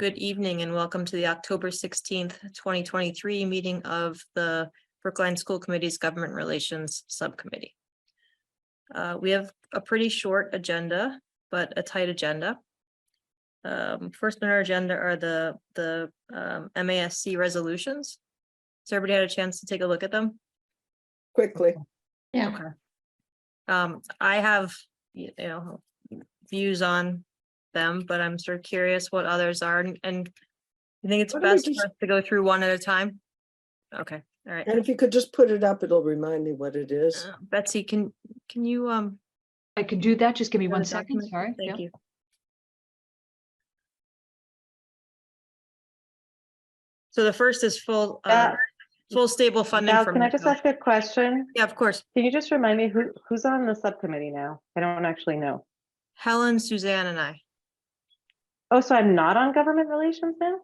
Good evening and welcome to the October 16th, 2023 meeting of the Brookline School Committee's Government Relations Subcommittee. We have a pretty short agenda, but a tight agenda. First on our agenda are the MASC resolutions. So everybody had a chance to take a look at them? Quickly. Yeah. Okay. I have, views on them, but I'm sort of curious what others are, and you think it's Why don't we best just- for us to go through one at a time? Okay, all right. And if you could just put it up, it'll remind me what it is. Betsy, can you I can do that. Just give me share one the second. document? Sorry. Thank Yeah. you. So the first is full stable funding Val, for can I just Metco. ask a question? Yeah, of course. Can you just remind me who's on the subcommittee now? I don't actually know. Helen, Suzanne, and I. Oh, so I'm not on government relations now?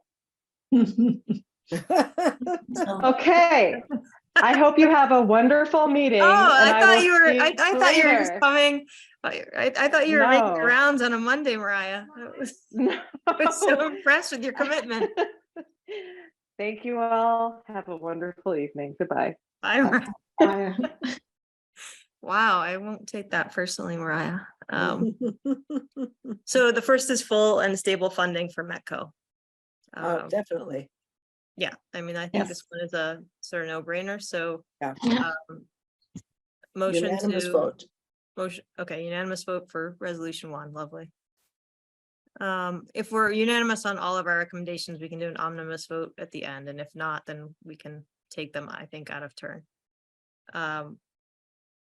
Okay. I hope you have a wonderful meeting. Oh, and I thought will you were. see I thought you were just later. coming. I thought you were making the No. rounds on a Monday, Mariah. No. I was so impressed with your commitment. Thank you all. Have a wonderful evening. Goodbye. Bye, Mariah. Wow, I won't take that personally, Mariah. So the first is full and stable funding for Metco. Definitely. Yeah, I mean, I think Yes. this one is a sort of no-brainer, so Yeah. motion Unanimous to vote. motion, okay, unanimous vote for resolution 1, lovely. If we're unanimous on all of our recommendations, we can do an omnibus vote at the end, and if not, then we can take them, I think, out of turn.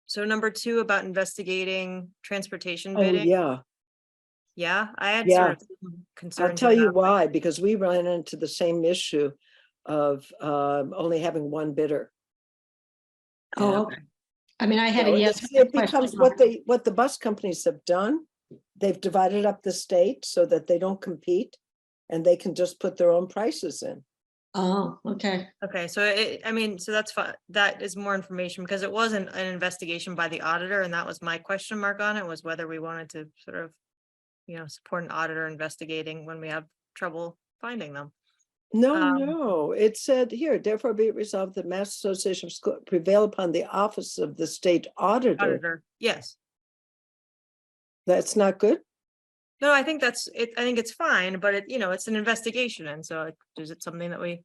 So number 2 about investigating transportation Oh, bidding. yeah. Yeah, I had Yeah. sort of some concerns. I'll tell you about, like, why, because we ran into the same issue of only having one bidder. Oh, okay. I mean, I had a So yes. It becomes what the bus companies have done. They've divided up the state so that they don't compete and they can just put their own prices in. Oh, okay. Okay, so I mean, so that's fine. That is more information because it wasn't an investigation by the auditor, and that was my question mark on it, was whether we wanted to sort of, support an auditor investigating when we have trouble finding them. No, Um, no, it said here, therefore be it resolved that Mass Association of Schools prevail upon the office of the state auditor. Auditor, yes. That's not good? No, I think that's it. I think it's fine, but it's an investigation. And so is it something that we?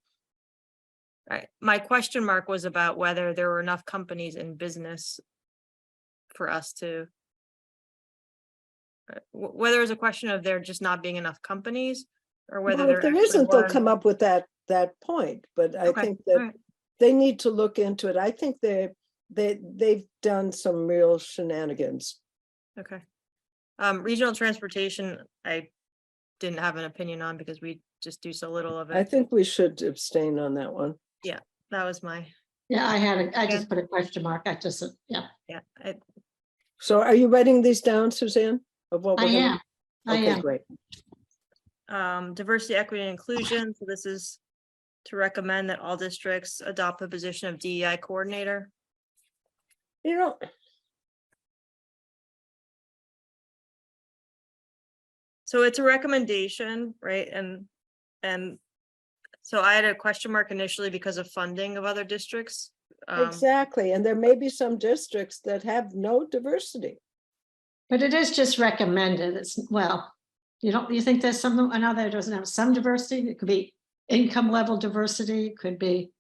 Right. My question mark was about whether there were enough companies in business for us to. Whether it's a question of there just not being enough companies or whether Well, if there actually isn't, they'll was. come up with that point, but I Okay, think all that right. they need to look into it. I think they've done some real shenanigans. Okay. Regional transportation, I didn't have an opinion on because we just do so little of I it. think we should abstain on that one. That was my, Yeah, I just put a question mark. Yeah, yeah. So are you writing these down, Suzanne? Of what I we're gonna- am. I Okay, am. great. Diversity, equity, and inclusion. So this is to recommend that all districts adopt the position of DEI coordinator. You know, So it's a recommendation, right? And so I had a question mark initially because of funding of other districts. exactly, and there may be some districts that have no diversity. But it is just recommended. You think there's another that doesn't have some diversity? It could be income level diversity, it could be,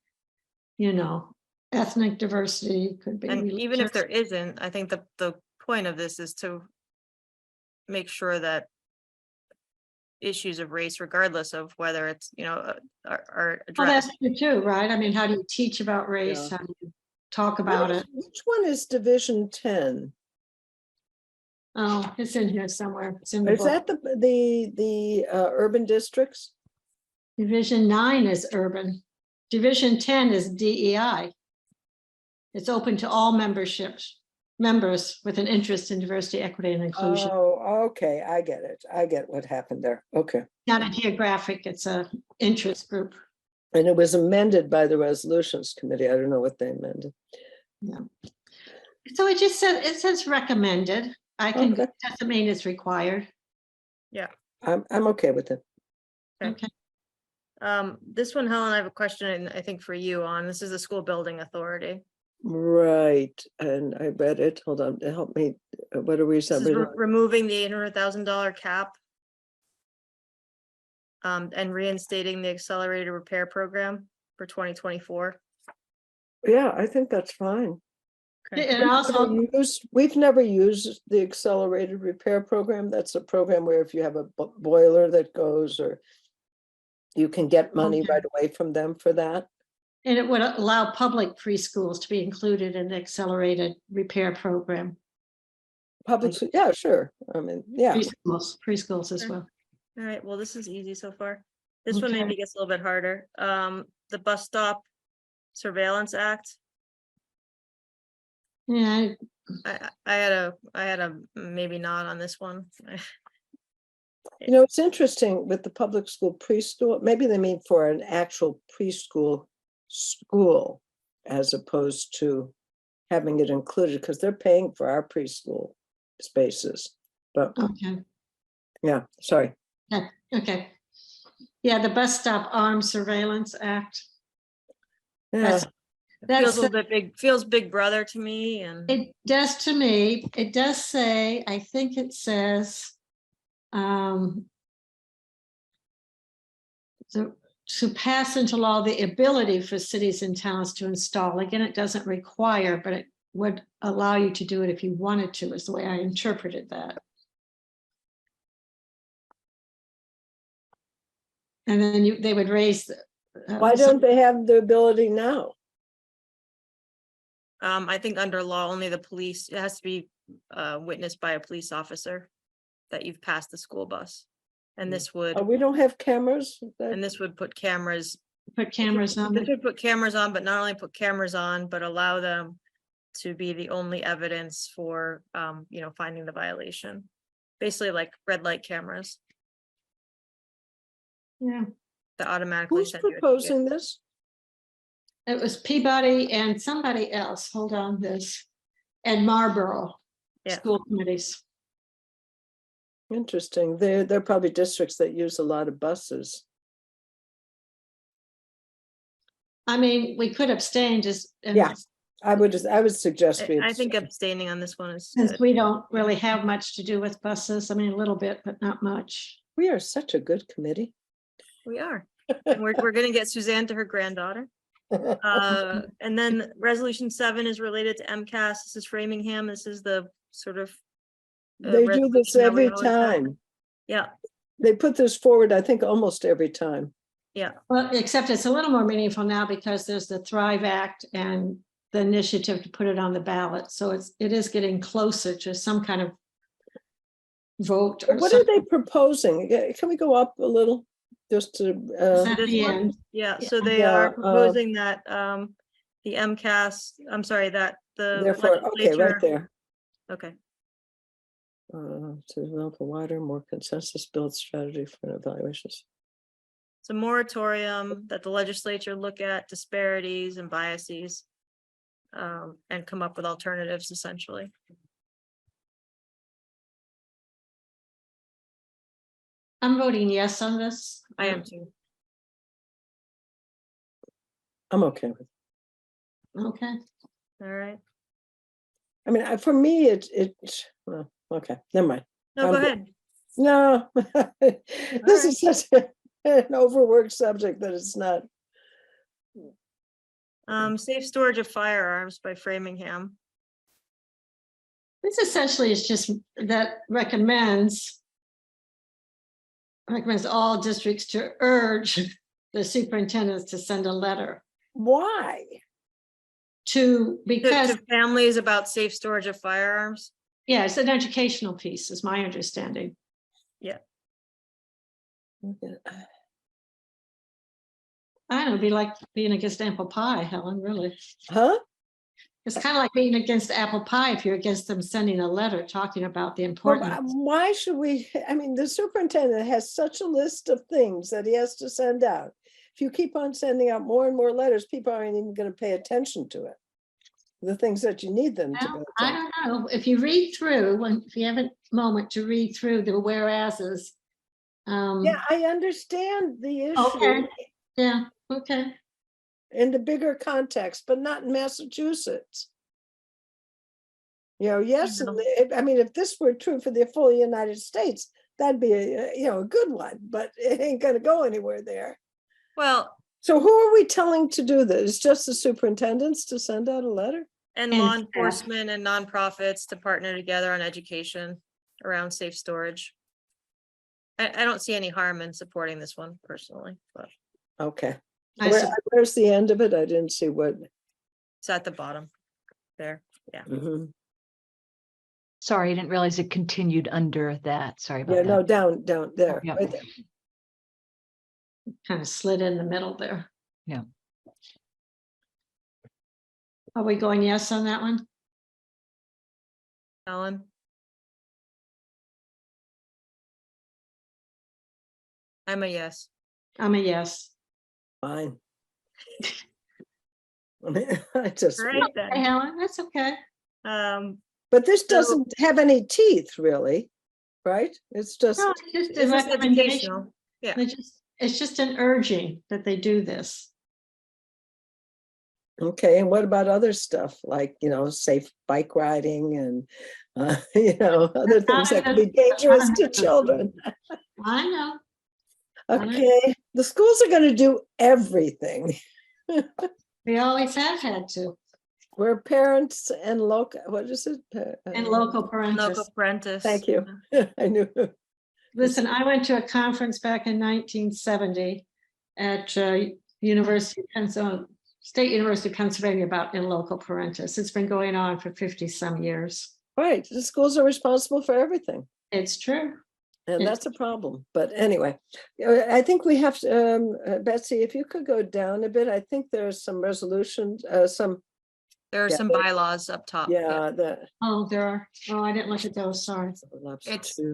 ethnic diversity, it could be. And even if religious. there isn't, I think the point of this is to make sure that issues of race, regardless of whether it's, are Well, addressed. that's true too, right? I mean, how do you teach about race? Yeah. How do you talk about it? Which one is Division 10? Oh, it's in here somewhere. It's in the Is book. that the urban districts? Division 9 is urban. Division 10 is DEI. It's open to all members with an interest in diversity, equity, and inclusion. Oh, okay, I get it. I get what happened there. Okay. Not a geographic, it's a interest group. And it was amended by the Resolutions Committee. I don't know what they amended. So it says recommended. I can, Okay. doesn't mean it's required. I'm okay with it. Okay. This one, Helen, I have a question, I think for you on, this is the school building authority. Right, and I read it. Hold on, help me. What are we? This is removing the $800,000 cap. And reinstating the accelerated repair program for 2024. Yeah, I think that's fine. And also, We've never used the accelerated repair program. That's a program where if you have a boiler that goes, or you can get money Okay. right away from them for that. and it would allow public preschools to be included in the accelerated repair program. Public, yeah, sure. I mean, yeah. Preschools as Okay. well. All right, well, this is easy so far. This one Okay. maybe gets a little bit harder. The Bus Stop Surveillance Act. Yeah, I had a maybe not on this one. You know, it's interesting with the public school preschool, maybe they mean for an actual preschool school as opposed to having it included, because they're paying for our preschool spaces. But okay. yeah, sorry. Yeah, okay. Yeah, the Bus Stop Arms Surveillance Act. Yeah, Feels That's, a little bit big, feels Big Brother to me, and it does to me, it does say, I think it says, to pass into law the ability for cities and towns to install. Again, it doesn't require, but it would allow you to do it if you wanted to, is the way I interpreted that. And then they would raise. why don't they have the ability now? I think under law, only the police, it has to be witnessed by a police officer that you've passed the school bus. And this would, We don't have cameras. and this would put cameras. Put cameras on This it. would put cameras on, but not only put cameras on, but allow them to be the only evidence for, finding the violation. Basically like red light cameras Yeah, that automatically Who's send you a ticket. proposing this? it was Peabody and somebody else, hold on this, and Marlboro. Yeah. School committees. Interesting. They're probably districts that use a lot of buses. I mean, we could abstain just. Yeah, I would suggest we. I think abstaining on this one is Since good. we don't really have much to do with buses, I mean, a little bit, but not much. We are such a good committee. We are. And we're gonna get Suzanne to her granddaughter. And then resolution 7 is related to MCAS. This is Framingham. This is the sort of. They do this resolution that we every always have. time. Yeah, They put this forward, I think, almost every time. yeah. Well, except it's a little more meaningful now because there's the Thrive Act and the initiative to put it on the ballot. So it is getting closer to some kind of vote. Or What are they proposing? Can we go up a little? Just to, At This the one? end. Yeah, so they Yeah, are proposing that the MCAS, I'm sorry, that the therefore, okay, right legislature. there. Okay, To develop a wider, more consensus-built strategy for evaluations. it's a moratorium that the legislature look at disparities and biases. And come up with alternatives essentially. I'm voting yes on this. I am too. I'm okay with it. Okay. All right. I mean, for me, well, okay, never mind. No, I'm go good. ahead. No, this right. is such an overworked subject that it's not. Safe storage of firearms by Framingham. This essentially is just that recommends all districts to urge the superintendents to send a letter Why? because To families about safe storage of firearms. yeah, it's an educational piece, is my understanding. Yeah. I don't know, it'd be like being against apple pie, Helen, really. Huh? It's kind of like being against apple pie if you're against them sending a letter talking about the Well, importance. why should we? I mean, the superintendent has such a list of things that he has to send out. If you keep on sending out more and more letters, people aren't even going to pay attention to it. The things that you need them to Well, pay I attention. don't know, if you read through, if you have a moment to read through the whereases, Yeah, I understand the issue Okay, yeah, okay. in the bigger context, but not in Massachusetts. Yes, know. I mean, if this were true for the full United States, that'd be a good one, but it ain't gonna go anywhere there. Well, So who are we telling to do this? Just the superintendents to send out a letter? and And law staff. enforcement and nonprofits to partner together on education around safe storage. I don't see any harm in supporting this one personally, but Okay. I Where's the end of it? I didn't see what. it's at the bottom there. Mhm. Sorry, I didn't realize it continued under that. Sorry Yeah, about no, that. down there, yeah. right there. kind of slid in the middle there. Yeah. Are we going yes on that one? Ellen? I'm a yes. I'm a yes. Fine. I just, Right Hey, then. Helen, that's okay. but this So- doesn't have any teeth, really, right? It's just, No, it's just a This is recommendation. educational. Yeah. It's just an urging that they do this. okay, and what about other stuff, like, safe bike riding and, other things that can be dangerous to children? I know. Okay, the schools are gonna do everything. We always have had to. We're parents and local, what is it? And local Local parentis. apprentice. Thank you. I knew. Listen, I went to a conference back in 1970 at University of Pennsylvania, State University of Pennsylvania about in local parentis. It's been going on for 50 some years. Right, the schools are responsible for everything, It's true. and It's- that's a problem. But anyway, I think we have to, Betsy, if you could go down a bit, I think there's some resolutions, There are Yeah, some but- bylaws up top. yeah, the. Oh, there are. Oh, I didn't look at those. Sorry.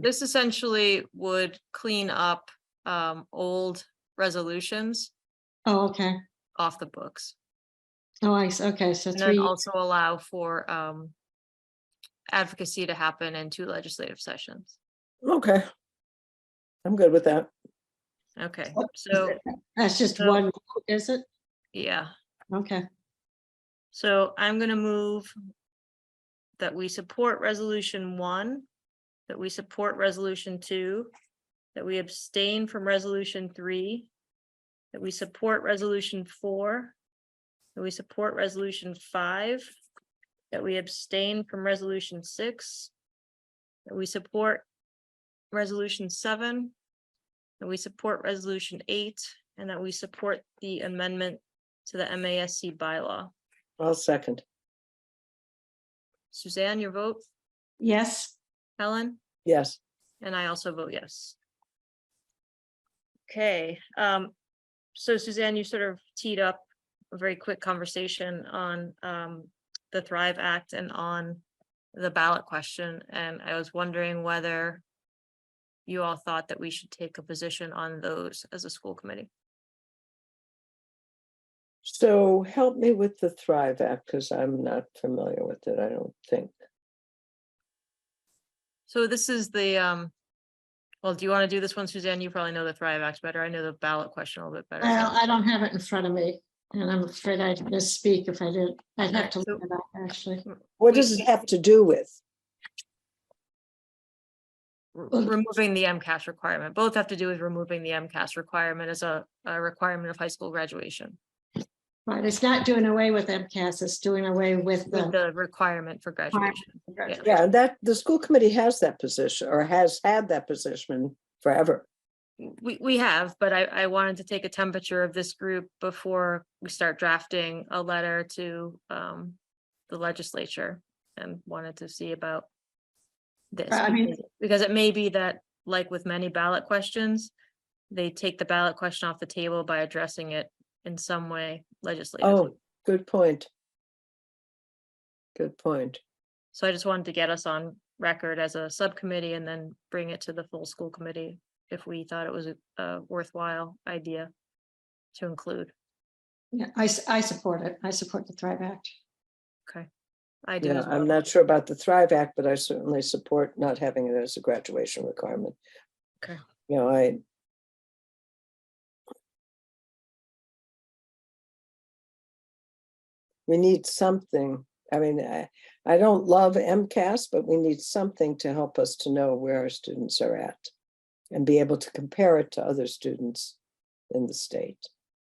This essentially would clean up old resolutions Oh, okay. off the books. Oh, okay. So And then 3. also allow for advocacy to happen in 2 legislative sessions. Okay. I'm good with that. Okay, so, That's just so- one, is it? yeah, Okay. so I'm gonna move that we support resolution 1, that we support resolution 2, that we abstain from resolution 3, that we support resolution 4, that we support resolution 5, that we abstain from resolution 6, that we support resolution 7, that we support resolution 8, and that we support the amendment to the MASC bylaw. I'll second. Suzanne, your vote? Yes. Helen? Yes. And I also vote yes. Okay, so Suzanne, you sort of teed up a very quick conversation on the Thrive Act and on the ballot question, and I was wondering whether you all thought that we should take a position on those as a school committee. So help me with the Thrive Act, because I'm not familiar with it, I don't think. So this is the well, do you want to do this one, Suzanne? You probably know the Thrive Act better. I know the ballot question a little bit better. Well, I don't have it in front of me, and I'm afraid I'd misspeak if I did. I'd have to Alright, look it up, actually. What does it have to do with? Removing the MCAS requirement. Both have to do with removing the MCAS requirement as a requirement of high school graduation. Right, it's not doing away with MCAS, it's doing away with With the. the requirement for graduation. Yeah, and that, the school committee has that position, or has had that position forever. We have, but I wanted to take a temperature of this group before we start drafting a letter to the legislature and wanted to see about this. I mean- Because it may be that, like with many ballot questions, they take the ballot question off the table by addressing it in some way legislatively. Oh, good point. Good point. So I just wanted to get us on record as a subcommittee and then bring it to the full school committee if we thought it was a worthwhile idea to include. Yeah, I support it. I support the Thrive Act. Okay. I do Yeah, as well. I'm not sure about the Thrive Act, but I certainly support not having it as a graduation requirement. You know, we need something. I mean, I don't love MCAS, but we need something to help us to know where our students are at and be able to compare it to other students in the state.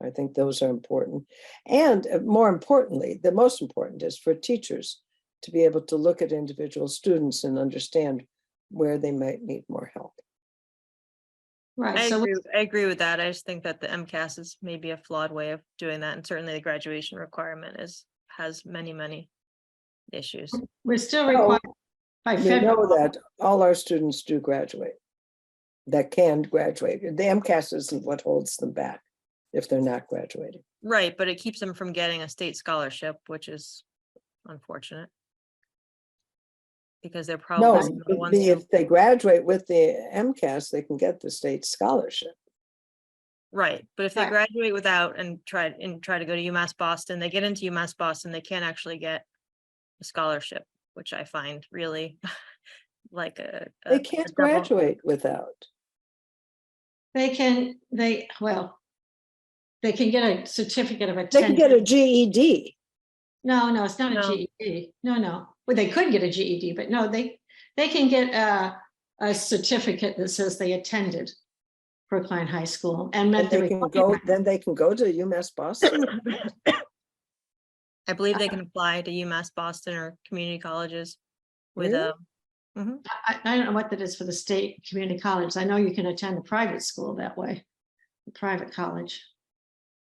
I think those are important. And more importantly, the most important is for teachers to be able to look at individual students and understand where they might need more help. Right, I so agree, I agree with that. I just think that the MCAS is maybe a flawed way of doing that, and certainly the graduation requirement has many issues. we're still Oh, required by we federal. know that all our students do graduate, that can graduate. The MCAS isn't what holds them back if they're not graduating. Right, but it keeps them from getting a state scholarship, which is unfortunate. Because they're No, probably some of the ones who, if they graduate with the MCAS, they can get the state scholarship. right, but if they Right. graduate without and try to go to UMass Boston, they get into UMass Boston, they can't actually get a scholarship, which I find really like They can't double- graduate without. They can get a certificate of They can attendance. get a GED. No, it's not a No. GED. No. Well, they could get a GED, but no, they can get a certificate that says they attended Brookline High School and met And the they can go, requirement. then they can go to UMass Boston. I believe they can apply to UMass Boston or community colleges with Really? I don't know what that is for the state community college. I know you can attend a private school that way, a private college.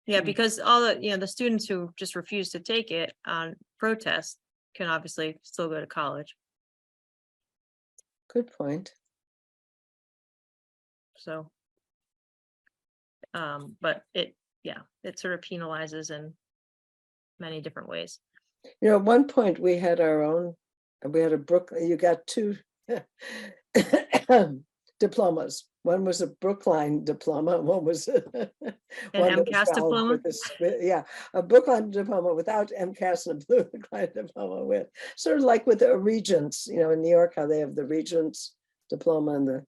yeah, because all the students who just refuse to take it on protest can obviously still go to college. Good point. So. But it sort of penalizes in many different ways. You know, at one point we had our own, we had a Brooklyn, you got two diplomas. One was a Brookline diploma, and one was one that was MCAS valid diploma? with this, yeah, a Brookline diploma without MCAS and a Brookline diploma with, sort of like with the Regents, you know, in New York, how they have the Regents diploma and the.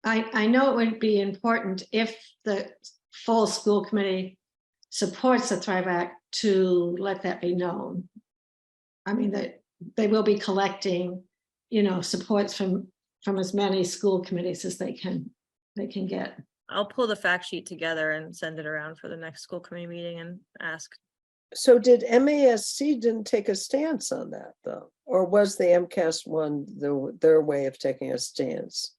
I know it would be important if the full school committee supports the Thrive Act to let that be known. I mean, that they will be collecting, supports from as many school committees as they can get. I'll pull the fact sheet together and send it around for the next school committee meeting and ask. So did MASC didn't take a stance on that though? Or was the MCAS one their way of taking a stance?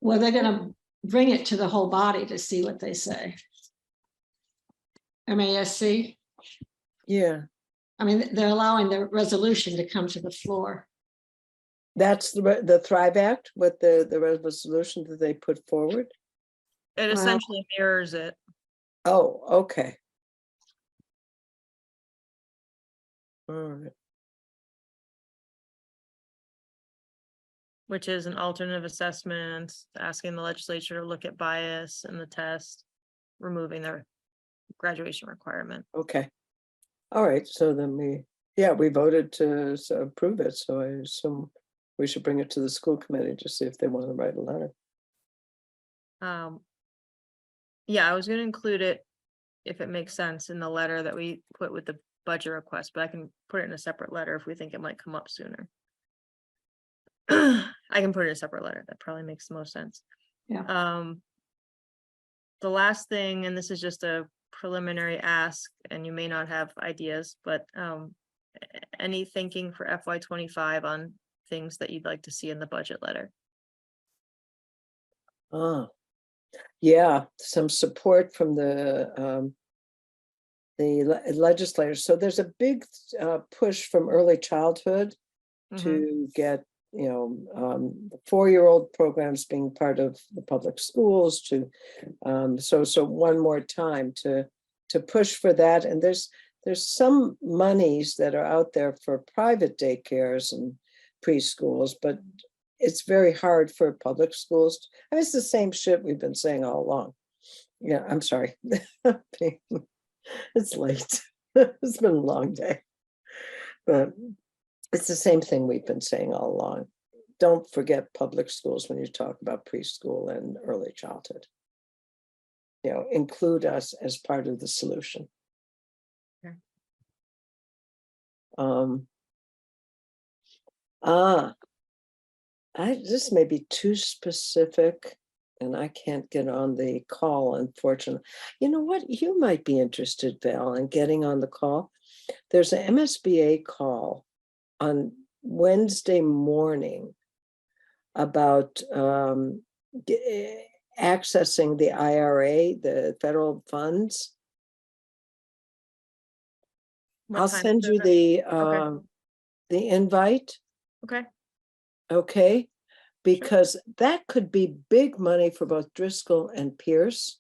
Well, they're gonna bring it to the whole body to see what they say. MASC, Yeah, I mean, they're allowing the resolution to come to the floor. that's the Thrive Act with the resolution that they put forward. It Well- essentially mirrors it. Oh, okay. All right. Which is an alternative assessment, asking the legislature to look at bias in the test, removing their graduation requirement. Okay. All right, so then we voted to approve it, so I assume we should bring it to the school committee to see if they want to write a letter. Yeah, I was gonna include it if it makes sense in the letter that we put with the budget request, but I can put it in a separate letter if we think it might come up sooner. I can put it in a separate letter. That probably makes the most sense. Yeah. The last thing, and this is just a preliminary ask, and you may not have ideas, but any thinking for FY25 on things that you'd like to see in the budget letter? Yeah, some support from the legislators. So there's a big push from early childhood to get, 4-year-old programs being part of the public schools to, so one more time to push for that. And there's some monies that are out there for private daycares and preschools, but it's very hard for public schools. I mean, it's the same shit we've been saying all along. Yeah, I'm sorry. It's late. It's been a long day. But It's the same thing we've been saying all along. Don't forget public schools when you talk about preschool and early childhood. You know, include us as part of the solution. Okay. This may be too specific, and I can't get on the call, unfortunately. You know what? You might be interested, Val, in getting on the call. There's an MSBA call on Wednesday morning about accessing the IRA, the federal funds. What I'll time send is you it? the invite, Okay, okay? Because that could be big money for both Driscoll and Pierce.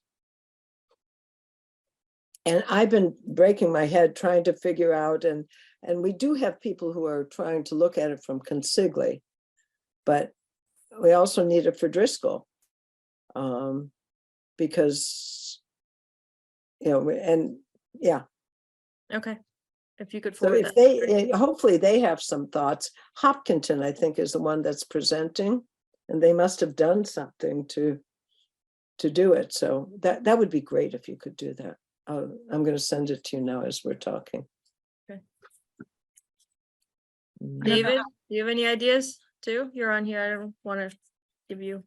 And I've been breaking my head trying to figure out, and we do have people who are trying to look at it from consigli, but we also need it for Driscoll. Because, you know, and yeah, okay. If you could so forward if that. they, hopefully they have some thoughts. Hopkinton, I think, is the one that's presenting, and they must have done something to do it. So that would be great if you could do that. I'm going to send it to you now as we're talking. Okay. Mm. David, do you have any ideas too? You're on here. I don't want to give you.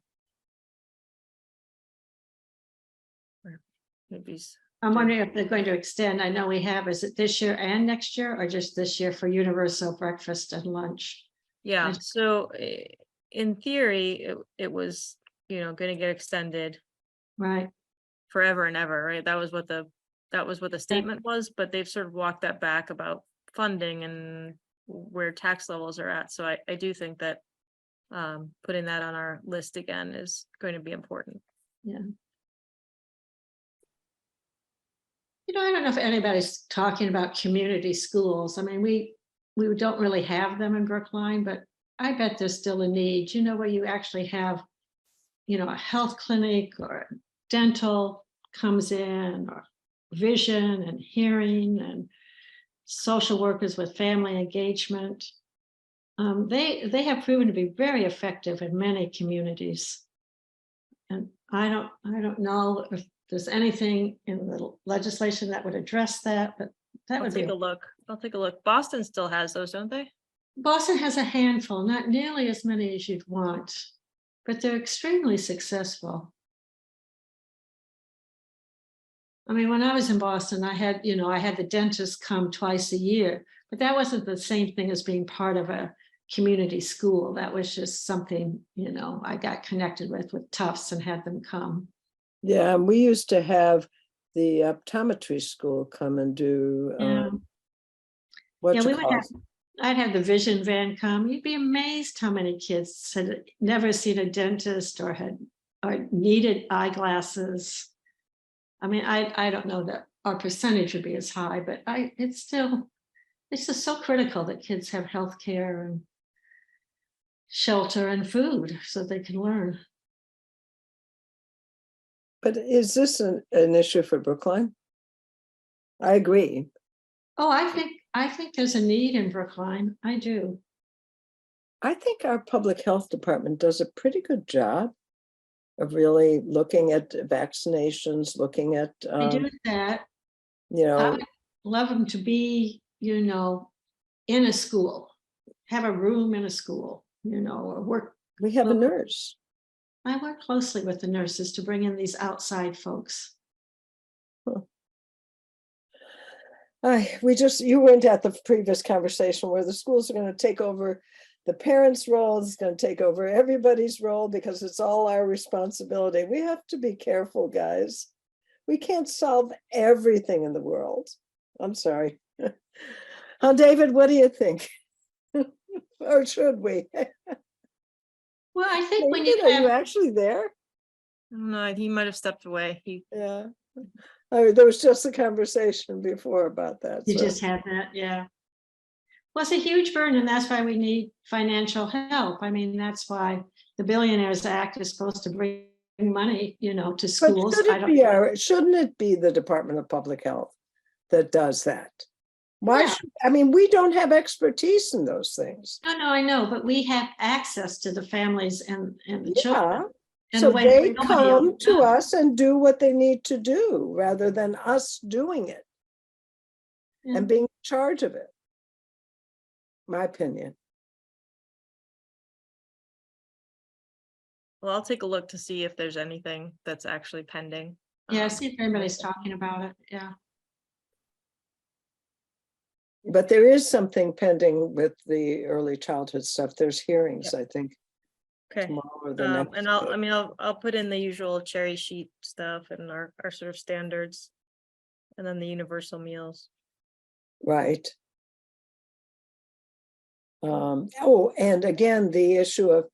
Maybe. I'm wondering if they're going to extend. I know we have, is it this year and next year, or just this year for universal breakfast and lunch? Yeah, I- so in theory, it was, going to get extended Right, forever and ever, right? That was what the statement was, but they've sort of walked that back about funding and where tax levels are at. So I do think that putting that on our list again is going to be important. yeah. I don't know if anybody's talking about community schools. I mean, we don't really have them in Brookline, but I bet there's still a need, where you actually have, a health clinic or dental comes in, or vision and hearing, and social workers with family engagement. They have proven to be very effective in many communities. And I don't know if there's anything in the legislation that would address that, but that I'll would be. take a look. Boston still has those, don't they? Boston has a handful, not nearly as many as you'd want, but they're extremely successful. I mean, when I was in Boston, I had the dentist come twice a year, but that wasn't the same thing as being part of a community school. That was just something, I got connected with Tufts and had them come. Yeah, and we used to have the optometry school come and do I'd have the vision van come. You'd be amazed how many kids had never seen a dentist or needed eyeglasses. I mean, I don't know that our percentage would be as high, but it's just so critical that kids have health care and shelter and food so they can learn. But is this an issue for Brookline? I agree. Oh, I think there's a need in Brookline. I do. I think our public health department does a pretty good job of really looking at vaccinations, looking at, I do that. I would love them to be, in a school, have a room in a school, or work. We have a nurse. I work closely with the nurses to bring in these outside folks. You weren't at the previous conversation where the schools are going to take over the parents' role, it's going to take over everybody's role because it's all our responsibility. We have to be careful, guys. We can't solve everything in the world. I'm sorry. David, what do you think? Or should we? Well, I think when David, are you actually there? No, he might have stepped away. Yeah. There was just a conversation before about that. You so. just had that, yeah. Well, it's a huge burden, and that's why we need financial help. I mean, that's why the Billionaires Act is supposed to bring money, to schools. But shouldn't it be the Department of Public Health that does that? Why Yeah. should, I mean, we don't have expertise in those things. No, I know, but we have access to the families and the Yeah, children. in a so way they that nobody else come to does. us and do what they need to do rather than us doing it Yeah. and being in charge of it. My opinion. Well, I'll take a look to see if there's anything that's actually pending. Yeah, see if anybody's talking about it, yeah. But there is something pending with the early childhood stuff. There's hearings, I think, Okay. tomorrow or the next. And I'll put in the usual cherry sheet stuff and our sort of standards. And then the universal meals. Right. Oh, and again, the issue of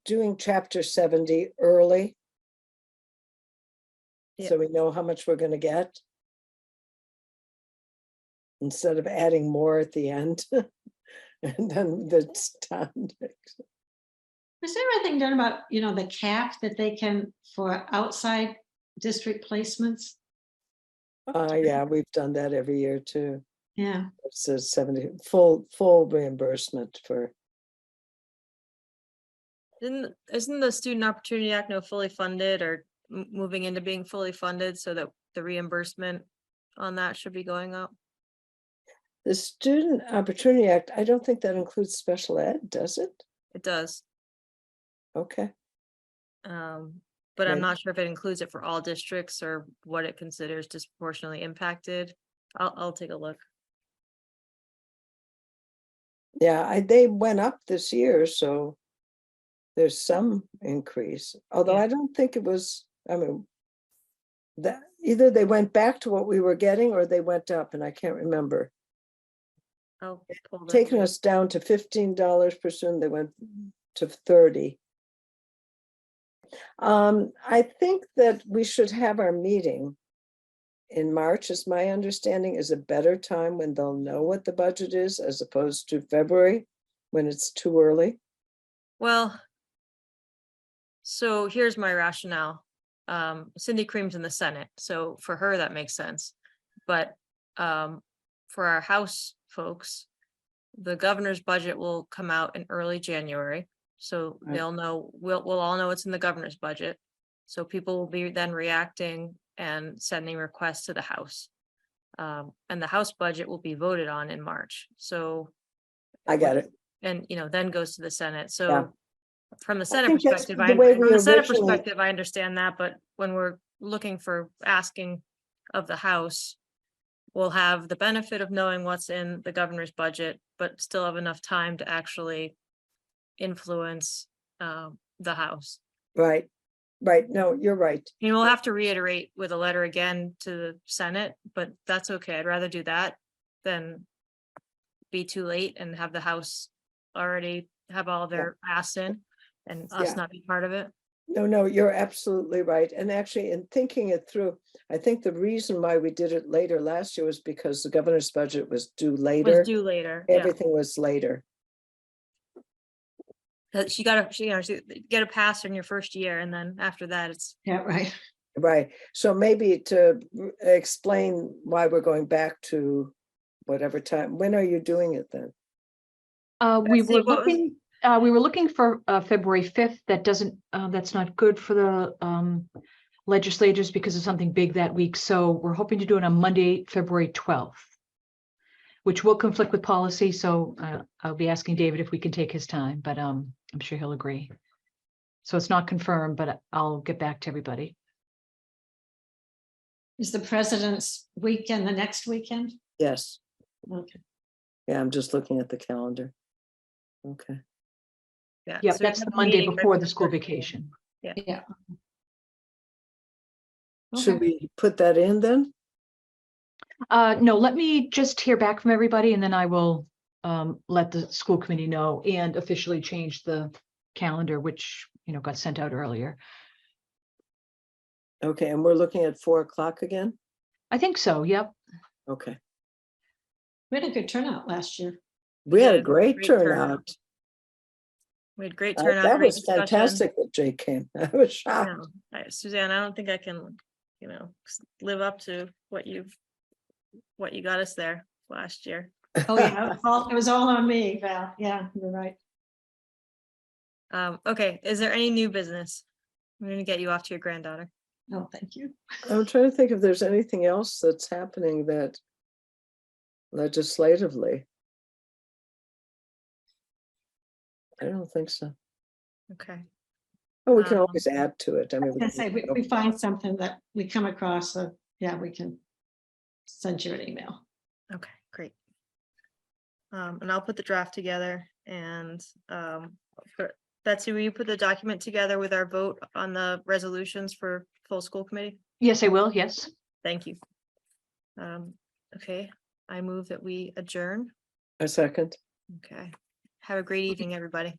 doing chapter 70 early. Yeah. So we know how much we're gonna get. Instead of adding more at the end. And then that's done. Is there anything done about, the cap that they can for outside district placements? Yeah, we've done that every year too. Yeah, It's a 70 full reimbursement for, Isn't the Student Opportunity Act fully funded or moving into being fully funded so that the reimbursement on that should be going up? the Student Opportunity Act. I don't think that includes special ed, does it? It does. Okay, But I'm Right. not sure if it includes it for all districts or what it considers disproportionately impacted. I'll take a look. yeah, they went up this year, so there's some increase, although Yeah. I don't think it was, I mean, that either they went back to what we were getting or they went up, and I can't remember. I'll pull that. Taking us down to $15 per student, they went to 30. I think that we should have our meeting in March, is my understanding, is a better time when they'll know what the budget is as opposed to February, when it's too early. Well, so here's my rationale. Cindy Cream's in the Senate, so for her, that makes sense. But for our House folks, the governor's budget will come out in early January. So Right. they'll know, we'll all know it's in the governor's budget. So people will be then reacting and sending requests to the House. And the House budget will be voted on in March, so. I got it. And, then goes to the Senate, Yeah. so. From the Senate think that's perspective, the way we from the Senate originally- perspective, I understand that, but when we're looking for asking of the House. We'll have the benefit of knowing what's in the governor's budget, but still have enough time to actually influence the House. Right, no, you're right. We'll have to reiterate with a letter again to the Senate, but that's okay. I'd rather do that than be too late and have the House already have all their asks in and us Yeah. not be part of it. No, you're absolutely right. And actually, in thinking it through, I think the reason why we did it later last year was because the governor's budget was due later. Was due later, yeah. Everything was later. She get a pass in your first year, and then after that, it's yeah, right. Right. So maybe to explain why we're going back to whatever time, when are you doing it then? We Betsy, were what was- looking for February 5th. That doesn't, that's not good for the legislators because of something big that week. So we're hoping to do it on Monday, February 12th, which will conflict with policy. So I'll be asking David if we can take his time, but I'm sure he'll agree. So it's not confirmed, but I'll get back to everybody. Is the president's weekend the next weekend? Yes. Okay. Yeah, I'm just looking at the calendar. Okay. yeah. Yeah, so we that's have the a Monday meeting before right the school vacation. Yeah. Should Okay. we put that in then? No, let me just hear back from everybody and then I will let the school committee know and officially change the calendar, which, got sent out earlier. Okay, and we're looking at 4 o'clock again? I think so, yep. Okay. We had a good turnout last year. We had a did. great Great turnout. We had great turnout. That great was discussion. fantastic that Jay came. I was shocked. No, Suzanne, I don't think I can, live up to what you got us there last year. Oh, yeah, it was all on me, Val. Yeah, you're right. Okay, is there any new business? I'm gonna get you off to your granddaughter. No, thank you. I'm trying to think if there's anything else that's happening that legislatively. I don't think so. Okay, Oh, we can Um, always add to it. I mean, I say, we find something that we come across, so yeah, we can send you an email. okay, great. And I'll put the draft together and, Betsy, will you put the document together with our vote on the resolutions for full school committee? Yes, I will. Yes. Thank you. Okay, I move that we adjourn. a second. Okay, have a great evening, everybody.